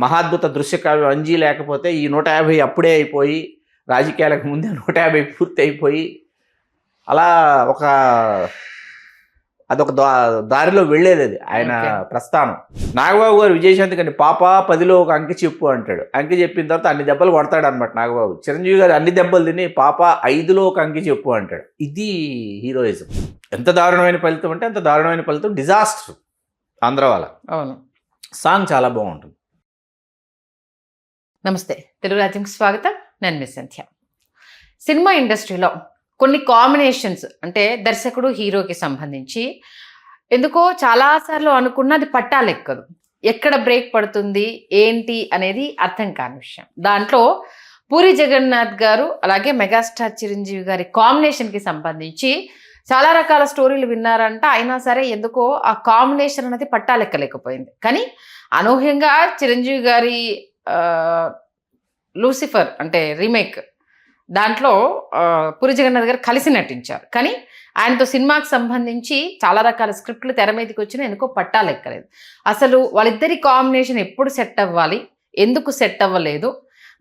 మహాద్భుత దృశ్యకావ్యం అంజీ లేకపోతే ఈ 150 అప్పుడే అయిపోయి రాజకీయాలకు ముందే 150 పూర్తి అయిపోయి అలా ఒక అదొక దారిలో వెళ్ళేది అది ఆయన ప్రస్థానం. నాగబాబు గారు విజయశాంతి గారిని పాప 10లో ఒక అంకె చెప్పు అంటాడు. అంకె చెప్పిన తర్వాత అన్ని దెబ్బలు కొడతాడు అనమాట నాగబాబు. చిరంజీవి గారు అన్ని దెబ్బలు తిని పాప 5లో ఒక అంకె చెప్పు అంటాడు. ఇది హీరోయిజం. ఎంత దారుణమైన ఫలితం అంటే అంత దారుణమైన ఫలితం. డిజాస్టర్ ఆంధ్ర వాళ్ళ. అవును. సాంగ్ చాలా బాగుంటుంది. నమస్తే, తెలుగు రాజ్యంకి స్వాగతం. నేను మిస్ సంధ్య. సినిమా ఇండస్ట్రీలో కొన్ని కాంబినేషన్స్ అంటే దర్శకుడు హీరోకి సంబంధించి ఎందుకో చాలాసార్లు అనుకున్నది పట్టాలెక్కదు. ఎక్కడ బ్రేక్ పడుతుంది ఏంటి అనేది అర్థం కాని విషయం. దాంట్లో పూరి జగన్నాథ్ గారు అలాగే మెగాస్టార్ చిరంజీవి గారి కాంబినేషన్కి సంబంధించి చాలా రకాల స్టోరీలు విన్నారంట. అయినా సరే ఎందుకో ఆ కాంబినేషన్ అనేది పట్టాలెక్కలేకపోయింది. కానీ అనూహ్యంగా చిరంజీవి గారి లూసిఫర్ అంటే రీమేక్ దాంట్లో పూరి జగన్నాథ్ గారు కలిసి నటించారు. కానీ ఆయనతో సినిమాకి సంబంధించి చాలా రకాల స్క్రిప్ట్లు తెర మీదకి వచ్చినా ఎందుకో పట్టాలెక్కలేదు. అసలు వాళ్ళిద్దరి కాంబినేషన్ ఎప్పుడు సెట్ అవ్వాలి, ఎందుకు సెట్ అవ్వలేదు,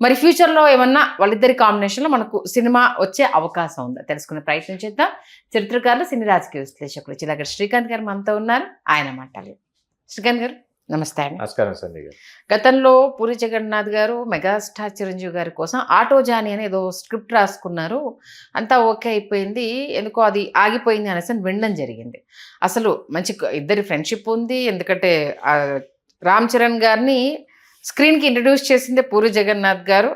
మరి ఫ్యూచర్లో ఏమన్నా వాళ్ళిద్దరి కాంబినేషన్లో మనకు సినిమా వచ్చే అవకాశం ఉందా తెలుసుకునే ప్రయత్నం చేద్దాం. చరిత్రకారులు, సినీ రాజకీయ విశ్లేషకులు చిలాగడ శ్రీకాంత్ గారు మనతో ఉన్నారు. ఆయన మాట్లాడారు. శ్రీకాంత్ గారు నమస్తే అండి. నమస్కారం సంధ్య గారు. గతంలో పూరి జగన్నాథ్ గారు మెగాస్టార్ చిరంజీవి గారి కోసం ఆటో జానీ అని ఏదో స్క్రిప్ట్ రాసుకున్నారు. అంతా ఓకే అయిపోయింది, ఎందుకో అది ఆగిపోయింది అనేసి వినడం జరిగింది. అసలు మంచి ఇద్దరి ఫ్రెండ్షిప్ ఉంది. ఎందుకంటే రామ్ చరణ్ గారిని స్క్రీన్కి ఇంట్రడ్యూస్ చేసిందే పూరి జగన్నాథ్ గారు.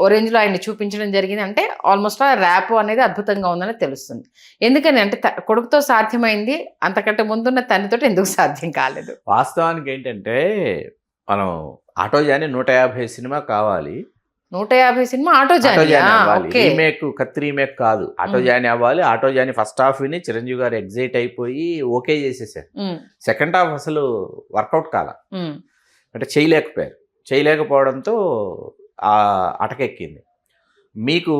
ఓరెంజ్లో ఆయన్ని చూపించడం జరిగింది. అంటే ఆల్మోస్ట్ ఆ ర్యాప్ అనేది అద్భుతంగా ఉందని తెలుస్తుంది. ఎందుకని అంటే కొడుకుతో సాధ్యమైంది, అంతకంటే ముందున్న తండ్రితో ఎందుకు సాధ్యం కాలేదు? వాస్తవానికి ఏంటంటే మనం ఆటో జానీ 150 సినిమా కావాలి. 150 సినిమా ఆటో జానీ రీమేక్, కత్తి రీమేక్ కాదు, ఆటో జానీ అవ్వాలి. ఆటో జానీ ఫస్ట్ హాఫ్ విని చిరంజీవి గారు ఎగ్జైట్ అయిపోయి ఓకే చేసేసారు. సెకండ్ హాఫ్ అసలు వర్కౌట్ కాల, అంటే చేయలేకపోవడంతో అటకెక్కింది. మీకు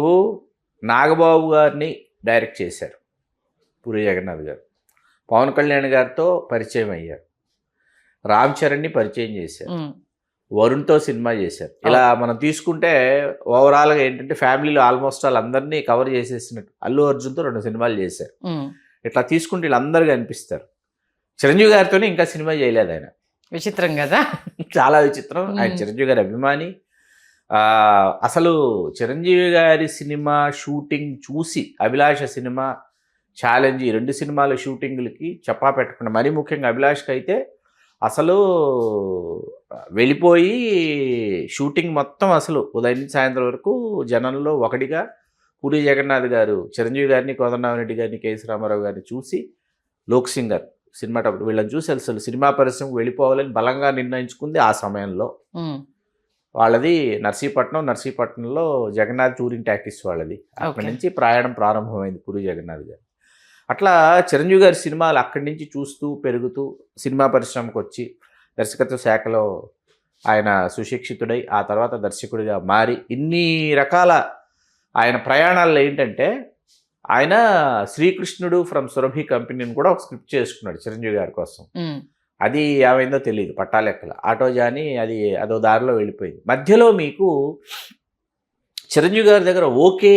నాగబాబు గారిని డైరెక్ట్ చేశారు పూరి జగన్నాథ్ గారు. పవన్ కళ్యాణ్ గారితో పరిచయం అయ్యారు. రామ్ చరణ్ని పరిచయం చేశారు. వరుణ్తో సినిమా చేశారు. ఇలా మనం తీసుకుంటే ఓవరాల్గా ఏంటంటే ఫ్యామిలీలో ఆల్మోస్ట్ వాళ్ళందరినీ కవర్ చేసేసినట్టు. అల్లు అర్జున్తో 2 సినిమాలు చేశారు. ఇట్లా తీసుకుంటే వీళ్ళందరూ కనిపిస్తారు. చిరంజీవి గారితోనే ఇంకా సినిమా చేయలేదు ఆయన. విచిత్రం కదా, చాలా విచిత్రం. ఆయన చిరంజీవి గారి అభిమాని. అసలు చిరంజీవి గారి సినిమా షూటింగ్ చూసి అభిలాష సినిమా ఛాలెంజ్, 2 సినిమాల షూటింగ్లకి చెప్పా పెట్టకుండా, మరీ ముఖ్యంగా అభిలాష్కి అయితే అసలు వెళ్ళిపోయి షూటింగ్ మొత్తం అసలు ఉదయం నుంచి సాయంత్రం వరకు జనంలో ఒకటిగా పూరి జగన్నాథ్ గారు చిరంజీవి గారిని, కోదండరామిరెడ్డి గారిని, కేఎస్ రామారావు గారిని చూసి లోక్ సింగర్ సినిమాటప్పుడు వీళ్ళని చూసి అసలు సినిమా పరిశ్రమకు వెళ్ళిపోవాలని బలంగా నిర్ణయించుకుంది. ఆ సమయంలో వాళ్ళది నర్సీపట్నంలో జగన్నాథ్ టూరింగ్ టాకీస్ వాళ్ళది. అక్కడి నుంచి ప్రయాణం ప్రారంభమైంది పూరి జగన్నాథ్ గారు. అట్లా చిరంజీవి గారి సినిమాలు అక్కడి నుంచి చూస్తూ పెరుగుతూ సినిమా పరిశ్రమకు వచ్చి దర్శకత్వ శాఖలో ఆయన సుశిక్షితుడై ఆ తర్వాత దర్శకుడిగా మారి ఇన్ని రకాల ఆయన ప్రయాణాల్లో ఏంటంటే ఆయన శ్రీకృష్ణుడు ఫ్రమ్ సురభి కంపెనీని కూడా ఒక స్క్రిప్ట్ చేసుకున్నాడు చిరంజీవి గారి కోసం. అది ఏమైందో తెలియదు పట్టాలెక్కల. ఆటో జానీ అదో దారిలో వెళ్ళిపోయింది. మధ్యలో మీకు చిరంజీవి గారి దగ్గర ఓకే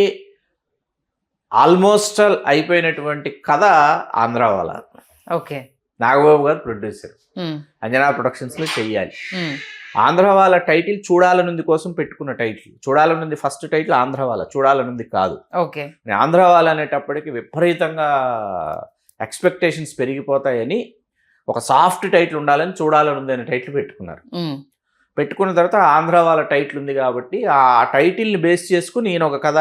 ఆల్మోస్ట్ అయిపోయినటువంటి కథ ఆంధ్ర వాళ్ళ. ఓకే, నాగబాబు గారు ప్రొడ్యూసర్, అంజనా ప్రొడక్షన్స్లో చెయ్యాలి. ఆంధ్ర వాళ్ళ టైటిల్ చూడాలనుంది కోసం పెట్టుకున్న టైటిల్. చూడాలనుంది ఫస్ట్ టైటిల్ ఆంధ్ర వాళ్ళ, చూడాలనుంది కాదు. ఓకే, ఆంధ్ర వాళ్ళ అనేటప్పటికి విపరీతంగా ఎక్స్పెక్టేషన్స్ పెరిగిపోతాయని ఒక సాఫ్ట్ టైటిల్ ఉండాలని చూడాలనుంది అనే టైటిల్ పెట్టుకున్నారు. పెట్టుకున్న తర్వాత ఆంధ్ర వాళ్ళ టైటిల్ ఉంది కాబట్టి ఆ టైటిల్ని బేస్ చేసుకుని ఈయన ఒక కథ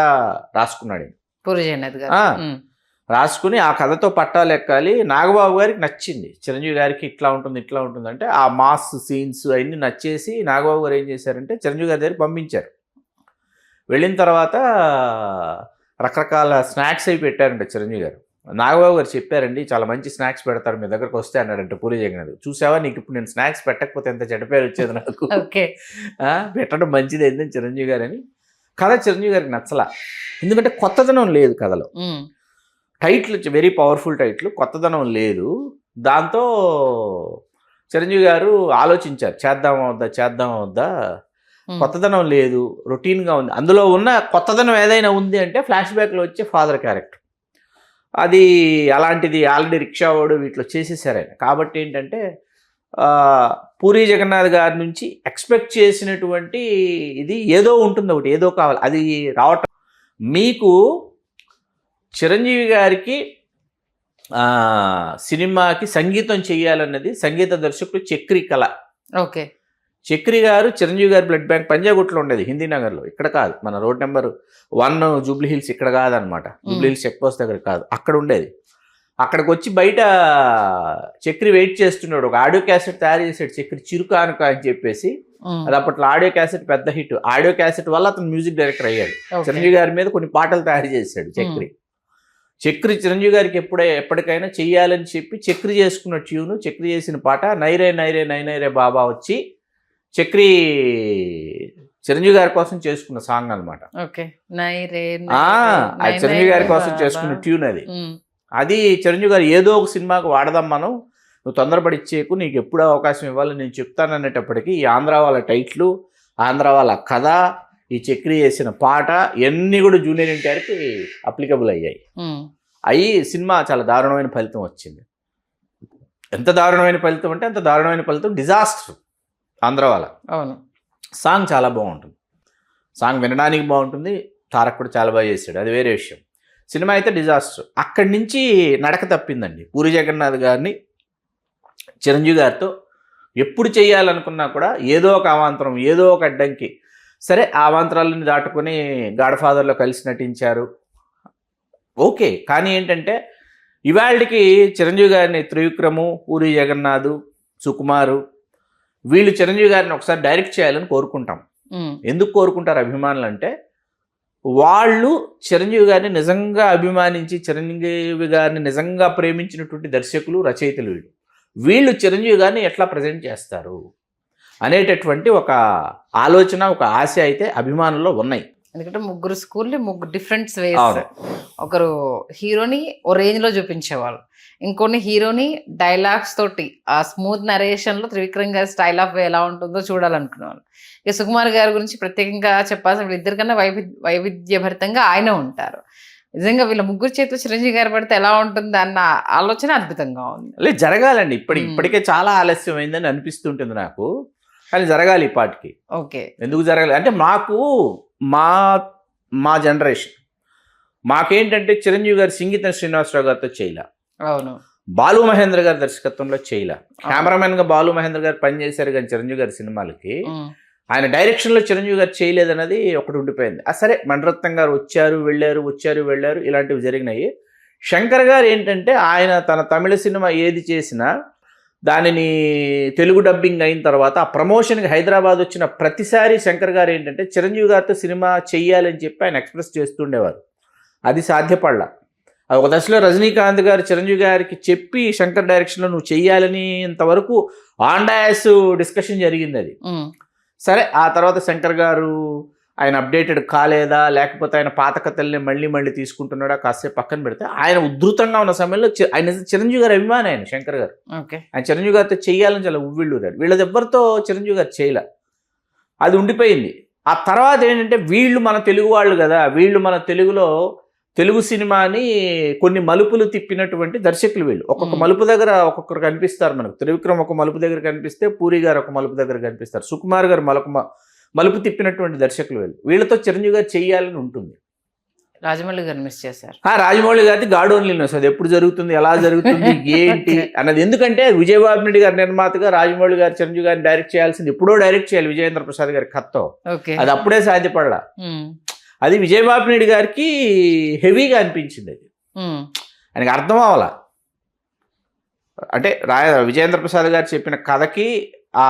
రాసుకున్నాడు. పూరి జగన్నాథ్ గారు రాసుకుని ఆ కథతో పట్టాలెక్కాలి. నాగబాబు గారికి నచ్చింది, చిరంజీవి గారికి ఇట్లా ఉంటుంది అంటే ఆ మాస్ సీన్స్ అవన్నీ నచ్చేసి నాగబాబు గారు ఏం చేశారంటే చిరంజీవి గారి దగ్గర పంపించారు. వెళ్ళిన తర్వాత రకరకాల స్నాక్స్ అవి పెట్టారంట చిరంజీవి గారు. నాగబాబు గారు చెప్పారండి, చాలా మంచి స్నాక్స్ పెడతారు, మీ దగ్గరకు వస్తే అన్నాడంటే పూరి జగన్నాథ్. చూసావా, నీకు ఇప్పుడు నేను స్నాక్స్ పెట్టకపోతే ఎంత చెడ్డ పేరు వచ్చేది నాకు, పెట్టడం మంచిది ఏంటని చిరంజీవి గారు అని. కథ చిరంజీవి గారికి నచ్చలా, ఎందుకంటే కొత్తదనం లేదు కథలో. టైటిల్ వెరీ పవర్ఫుల్ టైటిల్, కొత్తదనం లేదు. దాంతో చిరంజీవి గారు ఆలోచించారు, చేద్దామా వద్దా, కొత్తదనం లేదు, రొటీన్గా ఉంది. అందులో ఉన్న కొత్తదనం ఏదైనా ఉంది అంటే ఫ్లాష్ బ్యాక్లో వచ్చే ఫాదర్ క్యారెక్టర్. అది అలాంటిది ఆల్రెడీ రిక్షా వాడు వీటిలో చేసేసారు ఆయన. కాబట్టి ఏంటంటే పూరి జగన్నాథ్ గారి నుంచి ఎక్స్పెక్ట్ చేసినటువంటి ఇది ఏదో ఉంటుంది, ఒకటి ఏదో కావాలి, అది రావటం. మీకు చిరంజీవి గారికి సినిమాకి సంగీతం చేయాలన్నది సంగీత దర్శకుడు చక్రి కళ. ఓకే. చక్రి గారు చిరంజీవి గారి బ్లడ్ బ్యాంక్ పంజాగుట్లో ఉండేది, హిందీ నగర్లో, ఇక్కడ కాదు, మన రోడ్ నెంబర్ 1 జూబ్లీ హిల్స్ ఇక్కడ కాదనమాట, జూబ్లీ హిల్స్ చెక్ పోస్ట్ దగ్గర కాదు, అక్కడ ఉండేది. అక్కడికి వచ్చి బయట చక్రి వెయిట్ చేస్తున్నాడు. ఒక ఆడియో క్యాసెట్ తయారు చేశాడు చక్రి, చిరుకానుక అని చెప్పేసి. అది అప్పట్లో ఆడియో క్యాసెట్ పెద్ద హిట్. ఆడియో క్యాసెట్ వల్ల అతను మ్యూజిక్ డైరెక్టర్ అయ్యాడు. చిరంజీవి గారి మీద కొన్ని పాటలు తయారు చేశాడు చక్రి చిరంజీవి గారికి ఎప్పటికైనా చెయ్యాలని చెప్పి చక్రి చేసుకున్న ట్యూను, చక్రి చేసిన పాట నైరే నైరే నైనైరే బాబా వచ్చి చక్రి చిరంజీవి గారి కోసం చేసుకున్న సాంగ్ అనమాట. చిరంజీవి గారి కోసం చేసుకున్న ట్యూన్ అది. అది చిరంజీవి గారు ఏదో ఒక సినిమాకు వాడదాం మనం, నువ్వు తొందరపడి ఇచ్చేకు, నీకు ఎప్పుడు అవకాశం ఇవ్వాలి నేను చెప్తాను అనేటప్పటికీ ఈ ఆంధ్ర వాళ్ళ టైటిల్, ఆంధ్ర వాళ్ళ కథ, ఈ చక్రి చేసిన పాట ఇవన్నీ కూడా జూనియర్ ఎన్టీఆర్కి అప్లికబుల్ అయ్యాయి. అయ్యి సినిమా చాలా దారుణమైన ఫలితం వచ్చింది. ఎంత దారుణమైన ఫలితం అంటే అంత దారుణమైన ఫలితం, డిజాస్టర్ ఆంధ్ర వాళ్ళ. అవును. సాంగ్ చాలా బాగుంటుంది, సాంగ్ వినడానికి బాగుంటుంది, తారక్ కూడా చాలా బాగా చేశాడు, అది వేరే విషయం. సినిమా అయితే డిజాస్టర్. అక్కడి నుంచి నడక తప్పిందండి. పూరి జగన్నాథ్ గారిని చిరంజీవి గారితో ఎప్పుడు చేయాలనుకున్నా కూడా ఏదో ఒక అవాంతరం, ఏదో ఒక అడ్డంకి. సరే, ఆ అవాంతరాలని దాటుకొని గాడ్ ఫాదర్లో కలిసి నటించారు, ఓకే. కానీ ఏంటంటే ఇవాళకి చిరంజీవి గారిని త్రివిక్రము, పూరి జగన్నాథ్, సుకుమారు వీళ్ళు చిరంజీవి గారిని ఒకసారి డైరెక్ట్ చేయాలని కోరుకుంటాం. ఎందుకు కోరుకుంటారు అభిమానులు అంటే, వాళ్ళు చిరంజీవి గారిని నిజంగా అభిమానించి చిరంజీవి గారిని నిజంగా ప్రేమించినటువంటి దర్శకులు, రచయితలు వీళ్ళు చిరంజీవి గారిని ఎట్లా ప్రజెంట్ చేస్తారు అనేటటువంటి ఒక ఆలోచన, ఒక ఆశ అయితే అభిమానుల్లో ఉన్నాయి. ఎందుకంటే ముగ్గురు స్కూల్ని డిఫరెంట్ వేస్. ఒకరు హీరోని ఓ రేంజ్లో చూపించేవాళ్ళు, ఇంకొన్ని హీరోని డైలాగ్స్ తోటి ఆ స్మూత్ నరేషన్లో త్రివిక్రమ్ గారి స్టైల్ ఆఫ్ వే ఎలా ఉంటుందో చూడాలనుకునేవాళ్ళు. ఇక సుకుమార్ గారి గురించి ప్రత్యేకంగా చెప్పాల్సిన వీళ్ళిద్దరికన్నా వైవిధ్యభరితంగా ఆయన ఉంటారు. నిజంగా వీళ్ళ ముగ్గురు చేతిలో చిరంజీవి గారు పడితే ఎలా ఉంటుంది అన్న ఆలోచన అద్భుతంగా ఉంది. లేదు, జరగాలండి. ఇప్పటికే చాలా ఆలస్యం అయిందని అనిపిస్తుంటుంది నాకు, కానీ జరగాలి ఈ పాటికి. ఓకే. ఎందుకు జరగాలి అంటే, మాకు మా జనరేషన్ మాకేంటంటే చిరంజీవి గారు సంగీతం శ్రీనివాసరావు గారితో చేయలే. అవును. బాలు మహేంద్ర గారి దర్శకత్వంలో చేయలే. కెమెరామెన్గా బాలు మహేంద్ర గారు పనిచేశారు, కానీ చిరంజీవి గారి సినిమాలకి ఆయన డైరెక్షన్లో చిరంజీవి గారు చేయలేదన్నది ఒకటి ఉండిపోయింది. సరే, మణిరత్నం గారు వచ్చారు వెళ్ళారు, ఇలాంటివి జరిగినాయి. శంకర్ గారు ఏంటంటే ఆయన తన తమిళ సినిమా ఏది చేసినా దానిని తెలుగు డబ్బింగ్ అయిన తర్వాత ఆ ప్రమోషన్కి హైదరాబాద్ వచ్చిన ప్రతిసారి శంకర్ గారు ఏంటంటే చిరంజీవి గారితో సినిమా చెయ్యాలని చెప్పి ఆయన ఎక్స్ప్రెస్ చేస్తుండేవారు. అది సాధ్యపడలా. ఒక దశలో రజనీకాంత్ గారు చిరంజీవి గారికి చెప్పి శంకర్ డైరెక్షన్లో నువ్వు చెయ్యాలని ఇంతవరకు ఆండాయస్ డిస్కషన్ జరిగింది. అది సరే, ఆ తర్వాత శంకర్ గారు ఆయన అప్డేటెడ్ కాలేదా, లేకపోతే ఆయన పాత కథల్ని మళ్ళీ తీసుకుంటున్నాడా కాసేపు పక్కన పెడితే, ఆయన ఉధృతంగా ఉన్న సమయంలో ఆయన చిరంజీవి గారు అభిమాని, ఆయన శంకర్ గారు. ఆయన చిరంజీవి గారితో చేయాలని చాలా ఉవ్విళ్ళూరాడు. వీళ్ళది ఎవరితో చిరంజీవి గారు చేయలే, అది ఉండిపోయింది. ఆ తర్వాత ఏంటంటే వీళ్ళు మన తెలుగు వాళ్ళు కదా, వీళ్ళు మన తెలుగు సినిమాని కొన్ని మలుపులు తిప్పినటువంటి దర్శకులు వీళ్ళు. ఒక్కొక్క మలుపు దగ్గర ఒక్కొక్కరు కనిపిస్తారు మనకు. త్రివిక్రమ్ ఒక మలుపు దగ్గర కనిపిస్తే, పూరి గారు ఒక మలుపు దగ్గర కనిపిస్తారు, సుకుమార్ గారు మలుపు తిప్పినటువంటి దర్శకులు వీళ్ళు. వీళ్ళతో చిరంజీవి గారు చెయ్యాలని ఉంటుంది. రాజమౌళి గారు మిస్ చేశారు. రాజమౌళి గారిది గాడ్ ఓన్లీ న్యూస్. అది ఎప్పుడు జరుగుతుంది, ఎలా జరుగుతుంది, ఏంటి అన్నది. ఎందుకంటే విజయబాబు రెడ్డి గారి నిర్మాతగా రాజమౌళి గారు చిరంజీవి గారిని డైరెక్ట్ చేయాల్సింది, ఎప్పుడో డైరెక్ట్ చేయాలి విజయేంద్ర ప్రసాద్ గారి కథతో. అది అప్పుడే సాధ్యపడలా. అది విజయబాబు రెడ్డి గారికి హెవీగా అనిపించింది. అది ఆయనకి అర్థం అవ్వాల. అంటే విజయేంద్ర ప్రసాద్ గారు చెప్పిన కథకి ఆ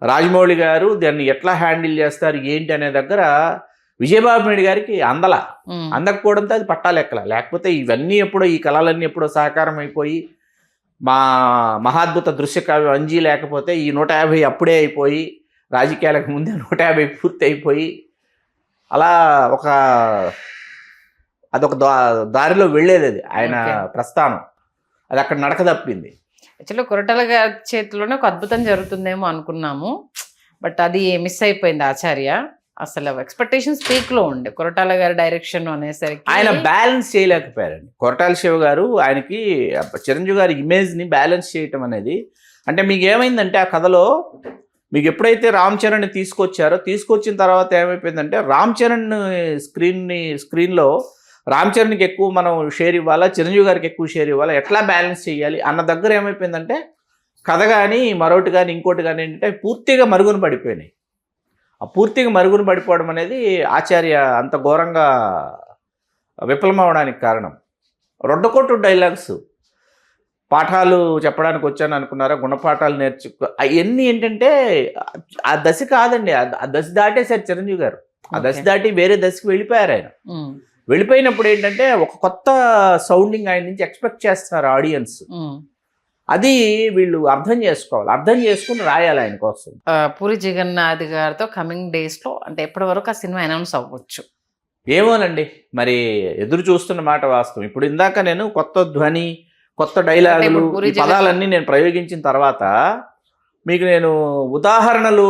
రాజమౌళి గారు దాన్ని ఎట్లా హ్యాండిల్ చేస్తారు ఏంటి అనే దగ్గర విజయబాబు రెడ్డి గారికి అందకపోవడంతో అది పట్టాలెక్కల. లేకపోతే ఇవన్నీ ఎప్పుడో, ఈ కళలన్నీ ఎప్పుడో సాకారం అయిపోయి, మా మహాద్భుత దృశ్య కావ్యం అంజీ లేకపోతే ఈ 150 అప్పుడే అయిపోయి, రాజకీయాలకు ముందే 150 పూర్తి అయిపోయి, అలా అదొక దారిలో వెళ్ళేది అది ఆయన ప్రస్థానం. అది అక్కడ నడక తప్పింది. యాక్చువల్లీ కొరటాల గారి చేతిలోనే ఒక అద్భుతం జరుగుతుందేమో అనుకున్నాము, బట్ అది మిస్ అయిపోయింది ఆచార్య. అసలు ఎక్స్పెక్టేషన్స్ పీక్ లో ఉండే కొరటాల గారి డైరెక్షన్ అనేసరికి ఆయన బ్యాలెన్స్ చేయలేకపోయారండి. కొరటాల శివ గారు ఆయనకి చిరంజీవి గారి ఇమేజ్ని బ్యాలెన్స్ చేయటం అనేది, అంటే మీకు ఏమైందంటే ఆ కథలో మీకు ఎప్పుడైతే రామ్ చరణ్ని తీసుకొచ్చిన తర్వాత ఏమైపోయిందంటే రామ్ చరణ్ స్క్రీన్లో రామ్ చరణ్కి ఎక్కువ మనం షేర్ ఇవ్వాలా, చిరంజీవి గారికి ఎక్కువ షేర్ ఇవ్వాలా, ఎట్లా బ్యాలెన్స్ చేయాలి అన్న దగ్గర ఏమైపోయిందంటే కథ కానీ మరొకటి కానీ ఇంకోటి కానీ ఏంటంటే పూర్తిగా మరుగున పడిపోయినాయి. ఆ పూర్తిగా మరుగున పడిపోవడం అనేది ఆచార్య అంత ఘోరంగా విఫలమవడానికి కారణం. రొడ్డకొట్టు డైలాగ్స్, పాఠాలు చెప్పడానికి వచ్చాను అనుకున్నారా, గుణపాఠాలు నేర్చుకో, అవన్నీ ఏంటంటే ఆ దశ కాదండి. ఆ దశ దాటేశారు చిరంజీవి గారు. ఆ దశ దాటి వేరే దశకి వెళ్ళిపోయారు ఆయన. వెళ్ళిపోయినప్పుడు ఏంటంటే ఒక కొత్త సౌండింగ్ ఆయన నుంచి ఎక్స్పెక్ట్ చేస్తున్నారు ఆడియన్స్. అది వీళ్ళు అర్థం చేసుకోవాలి, అర్థం చేసుకుని రాయాలి ఆయన కోసం. పూరి జగన్నాథ్ గారితో కమింగ్ డేస్ లో అంటే ఎప్పటి వరకు ఆ సినిమా అనౌన్స్ అవ్వచ్చు ఏమోనండి, మరి ఎదురు చూస్తున్న మాట వాస్తవం. ఇప్పుడు ఇందాక నేను కొత్త ధ్వని, కొత్త డైలాగులు, ఈ పదాలన్నీ నేను ప్రయోగించిన తర్వాత మీకు నేను ఉదాహరణలు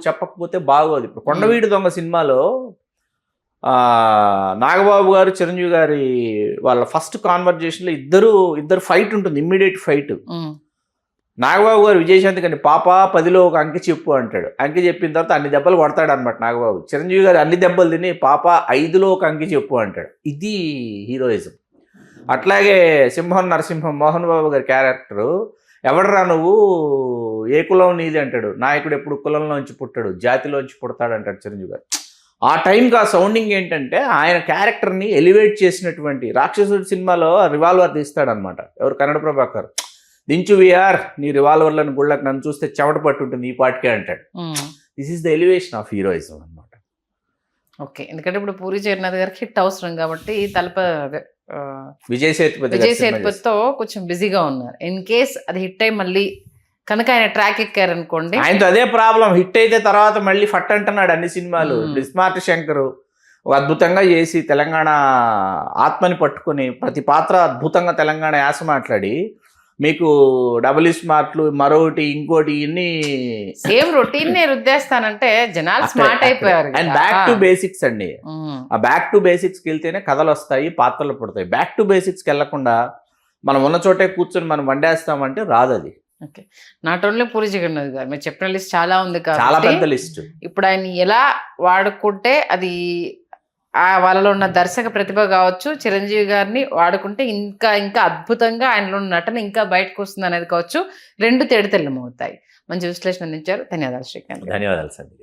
చెప్పకపోతే బాగోదు. ఇప్పుడు కొండవీడి దొంగ సినిమాలో నాగబాబు గారు చిరంజీవి గారి వాళ్ళ ఫస్ట్ కాన్వర్జేషన్లో ఇద్దరు ఫైట్ ఉంటుంది, ఇమ్మీడియట్ ఫైట్. నాగబాబు గారు విజయశాంతి గారిని పాప 10లో ఒక అంకె చెప్పు అంటాడు. అంకె చెప్పిన తర్వాత అన్ని దెబ్బలు కొడతాడు అనమాట నాగబాబు. చిరంజీవి గారు అన్ని దెబ్బలు తిని పాప 5లో ఒక అంకె చెప్పు అంటాడు. ఇది హీరోయిజం. అట్లాగే సింహం నరసింహం మోహన్ బాబు గారి క్యారెక్టరు, ఎవడరా నువ్వు, ఏ కులం నీది అంటాడు. నాయకుడు ఎప్పుడు కులంలోంచి పుట్టాడు, జాతిలోంచి పుడతాడు అంటాడు చిరంజీవి గారు. ఆ టైంకి ఆ సౌండింగ్ ఏంటంటే ఆయన క్యారెక్టర్ని ఎలివేట్ చేసినటువంటి రాక్షసుడి సినిమాలో రివాల్వర్ తీస్తాడనమాట. ఎవరు, కన్నడ ప్రభాకర్. దించు విఆర్ నీ రివాల్వర్లను గుళ్ళకి, నన్ను చూస్తే చెమట పట్టుంటుంది ఈ పాటికే అంటాడు. This is the elevation of heroism అనమాట. ఓకే, ఎందుకంటే ఇప్పుడు పూరి జగన్నాథ్ గారికి హిట్ అవసరం కాబట్టి విజయ్ సేతుపతితో కొంచెం బిజీగా ఉన్నారు. ఇన్ కేస్ అది హిట్ అయి మళ్ళీ కనుక ఆయన ట్రాక్ ఎక్కారనుకోండి, ఆయనతో అదే ప్రాబ్లం. హిట్ అయితే తర్వాత మళ్ళీ ఫట్ అంటున్నాడు అన్ని సినిమాలు. స్మార్ట్ శంకర్ ఒక అద్భుతంగా చేసి తెలంగాణ ఆత్మని పట్టుకుని ప్రతి పాత్ర అద్భుతంగా తెలంగాణ యాస మాట్లాడి మీకు డబుల్ స్మార్ట్లు మరొకటి ఇంకోటి ఇన్ని సేమ్ రొటీన్ నే రుద్దేస్తానంటే జనాలు స్మార్ట్ అయిపోయారు. అండ్ బ్యాక్ టు బేసిక్స్ అండి. ఆ బ్యాక్ టు బేసిక్స్కి వెళ్తేనే కథలు వస్తాయి, పాత్రలు పుడతాయి. బ్యాక్ టు బేసిక్స్కి వెళ్లకుండా మనం ఉన్న చోటే కూర్చొని మనం వండేస్తామంటే రాదు అది. Okay, not only Puri Jagannath garu, మీరు చెప్పిన లిస్ట్ చాలా ఉంది కాబట్టి చాలా పెద్ద లిస్ట్. ఇప్పుడు ఆయన ఎలా వాడుకుంటే అది వాళ్ళలో ఉన్న దర్శక ప్రతిభ కావచ్చు, చిరంజీవి గారిని వాడుకుంటే ఇంకా ఇంకా అద్భుతంగా ఆయనలో ఉన్న నటన ఇంకా బయటకు వస్తుంది అనేది కావచ్చు, రెండు తేడితెల్లం అవుతాయి. మంచి విశ్లేషణ అందించారు. ధన్యవాదాలు శ్రీకాంత్. ధన్యవాదాలు సంధ్య.